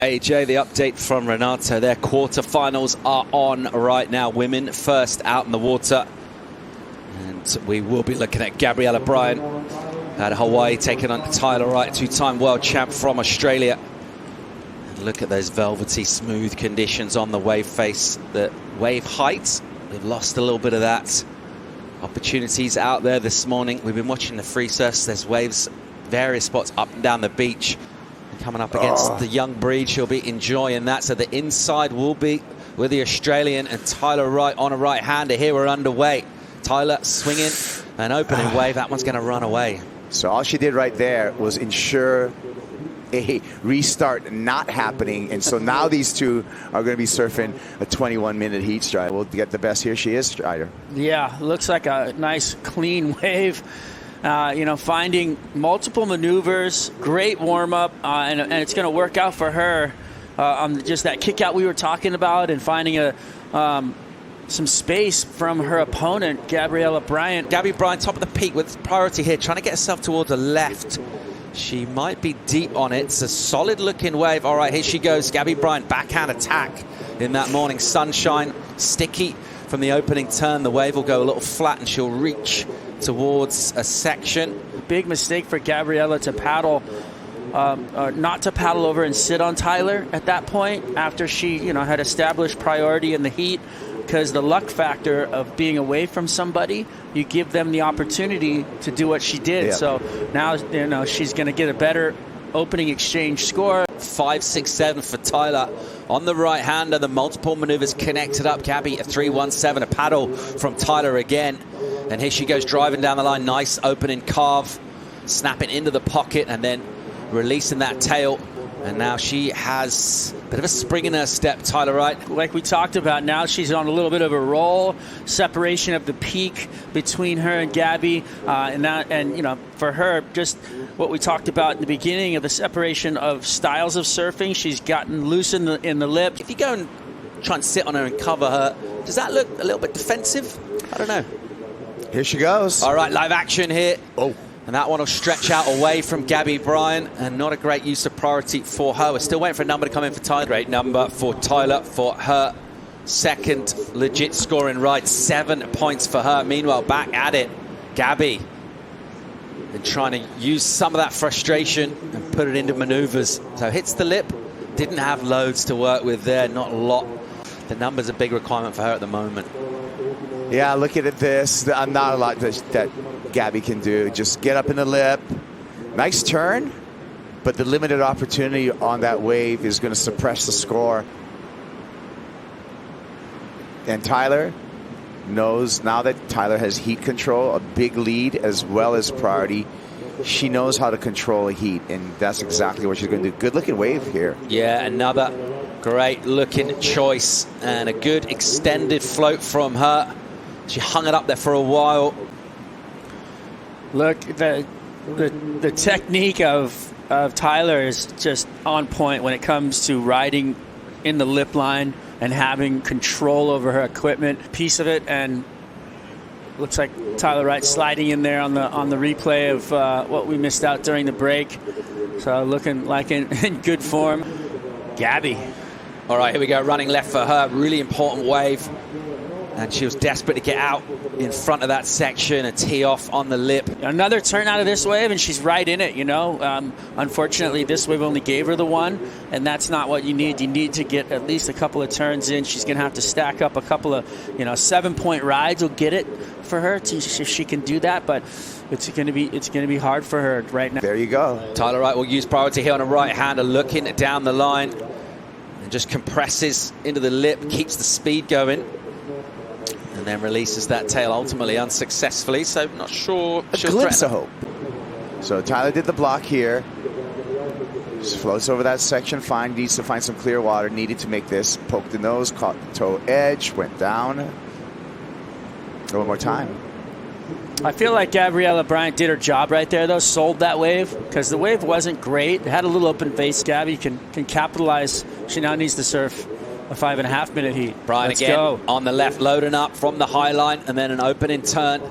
AJ, the update from Renato. Their quarterfinals are on right now. Women first out in the water. And we will be looking at Gabriela Bryan at Hawaii taking on T.Wright, two-time world champ from Australia. And look at those velvety, smooth conditions on the wave face. The wave height, we've lost a little bit of that. Opportunities out there this morning. We've been watching the free surfs. There's waves, various spots up and down the beach. Coming up against the young breed, she'll be enjoying that. So the inside will be with the Australian and T.Wright on a right-hander. Here we're underway. Tyler swinging an opening wave. That one's going to run away. So all she did right there was ensure a restart not happening. And so now these two are going to be surfing a 21-minute heat stride. We'll get the best. Here she is, Strider. Yeah, looks like a nice, clean wave. You know, finding multiple maneuvers, great warm-up, and it's going to work out for her on just that kick out we were talking about, and finding some space from her opponent, Gabriela Bryan. Gabby Bryan, top of the peak with priority here, trying to get herself towards the left. She might be deep on it. It's a solid-looking wave. All right, here she goes. Gabby Bryan, backhand attack in that morning sunshine. Sticky from the opening turn. The wave will go a little flat, and she'll reach towards a section. Big mistake for Gabriela to paddle, not to paddle over and sit on Tyler at that point after she, had established priority in the heat, because the luck factor of being away from somebody, you give them the opportunity to do what she did. Yeah. So now, she's going to get a better opening exchange score. 5, 6, 7 for Tyler on the right hander. The multiple maneuvers connected up. Gabby a 3-1-7, a paddle from Tyler again. And here she goes driving down the line. Nice opening carve, snapping into the pocket and then releasing that tail. And now she has a bit of a spring in her step, T.Wright. Like we talked about, now she's on a little bit of a roll. Separation of the peak between her and Gabby. And for her, just what we talked about in the beginning of the separation of styles of surfing. She's gotten loose in the lip. If you go and try and sit on her and cover her, does that look a little bit defensive? I don't know. Here she goes. All right, live action here. Oh. And that one will stretch out away from Gabby Bryan, and not a great use of priority for her. We're still waiting for a number to come in for Tyler. Great number for Tyler for her second legit scoring ride. 7 points for her. Meanwhile, back at it, Gabby. And trying to use some of that frustration and put it into maneuvers. So hits the lip. Didn't have loads to work with there, not a lot. The number's a big requirement for her at the moment. Yeah, looking at this, not a lot that Gabby can do. Just get up in the lip. Nice turn, but the limited opportunity on that wave is going to suppress the score. And Tyler knows now that Tyler has heat control, a big lead as well as priority. She knows how to control a heat, and that's exactly what she's going to do. Good looking wave here. Yeah, another great looking choice and a good extended float from her. She hung it up there for a while. Look, the technique of Tyler is just on point when it comes to riding in the lip line and having control over her equipment. Piece of it, and looks like T.Wright sliding in there on the replay of what we missed out during the break. So looking like in good form. Gabby. All right, here we go, running left for her. Really important wave. And she was desperate to get out in front of that section, a tee off on the lip. Another turn out of this wave, and she's right in it, Unfortunately, this wave only gave her the one, and that's not what you need. You need to get at least a couple of turns in. She's going to have to stack up a couple of, 7-point rides will get it for her if she can do that, but it's going to be hard for her right now. There you go. T.Wright will use priority here on a right-hander, looking down the line, and just compresses into the lip, keeps the speed going. And then releases that tail ultimately unsuccessfully, so not sure. A glimpse of hope. So Tyler did the block here. Just floats over that section, fine, needs to find some clear water, needed to make this. Poked the nose, caught the toe edge, went down. One more time. I feel like Gabriela Bryan did her job right there, though. Sold that wave, because the wave wasn't great. It had a little open face. Gabby can capitalize. She now needs to surf a 5.5-minute heat. Bryan Let's again go. On the left, loading up from the high line, and then an opening turn.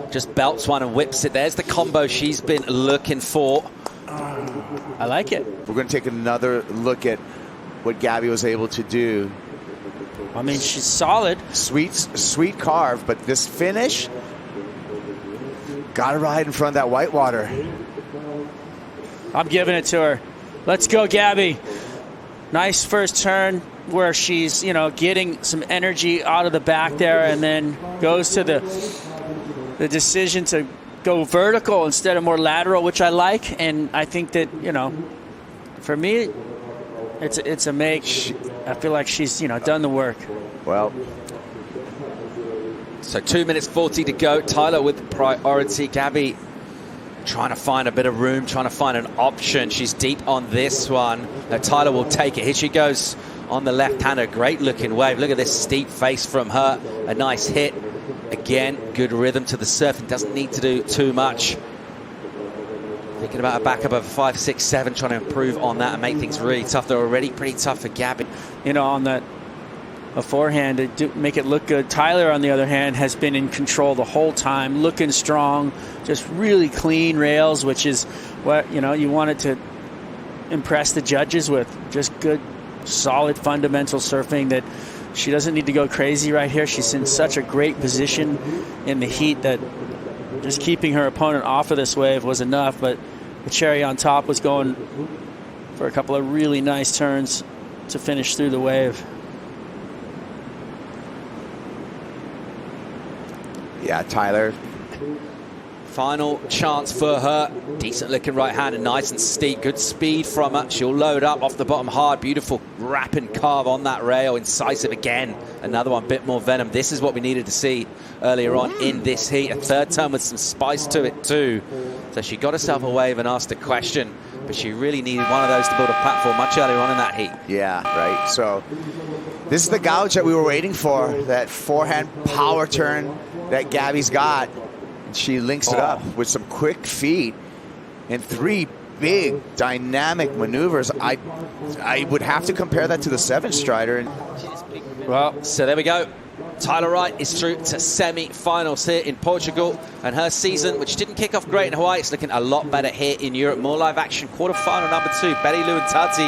Just belts one and whips it. There's the combo she's been looking for. I like it. We're going to take another look at what Gabby was able to do. I mean, she's solid. Sweet carve, but this finish, got to ride in front of that whitewater. I'm giving it to her. Let's go, Gabby. Nice first turn where she's, you know, getting some energy out of the back there, and then goes to the decision to go vertical instead of more lateral, which I like. And I think that, you know, for me, it's a make. I feel like she's, you know, done the work. Well, so 2 minutes 40 to go. Tyler with priority. Gabby trying to find a bit of room, trying to find an option. She's deep on this one. Tyler will take it. Here she goes on the left-hander. Great looking wave. Look at this steep face from her. A nice hit. Again, good rhythm to the surfing. Doesn't need to do too much. Thinking about a backup of 5, 6, 7, trying to improve on that and make things really tough. They're already pretty tough for Gabby. You know, on that a forehand to make it look good. Tyler, on the other hand, has been in control the whole time, looking strong, just really clean rails, which is what, you know, you wanted to impress the judges with. Just good, solid, fundamental surfing that she doesn't need to go crazy right here. She's in such a great position in the heat that just keeping her opponent off of this wave was enough, but the cherry on top was going for a couple of really nice turns to finish through the wave. Yeah, Tyler. Final chance for her. Decent looking right hand and nice and steep. Good speed from her. She'll load up off the bottom hard. Beautiful wrap and carve on that rail. Incisive again. Another one, bit more venom. This is what we needed to see earlier on in this heat. A third turn with some spice to it too. So she got herself a wave and asked a question, but she really needed one of those to build a platform much earlier on in that heat. Yeah, right. So this is the gouge that we were waiting for. That forehand power turn that Gabby's got. She links it up with some quick feet and 3 big dynamic maneuvers. I would have to compare that to the 7-strider. Well, so there we go. Tyler Wright is through to semi-finals here in Portugal, and her season, which didn't kick off great in Hawaii, it's looking a lot better here in Europe. More live action, quarterfinal number 2, Betty Lou and Tati.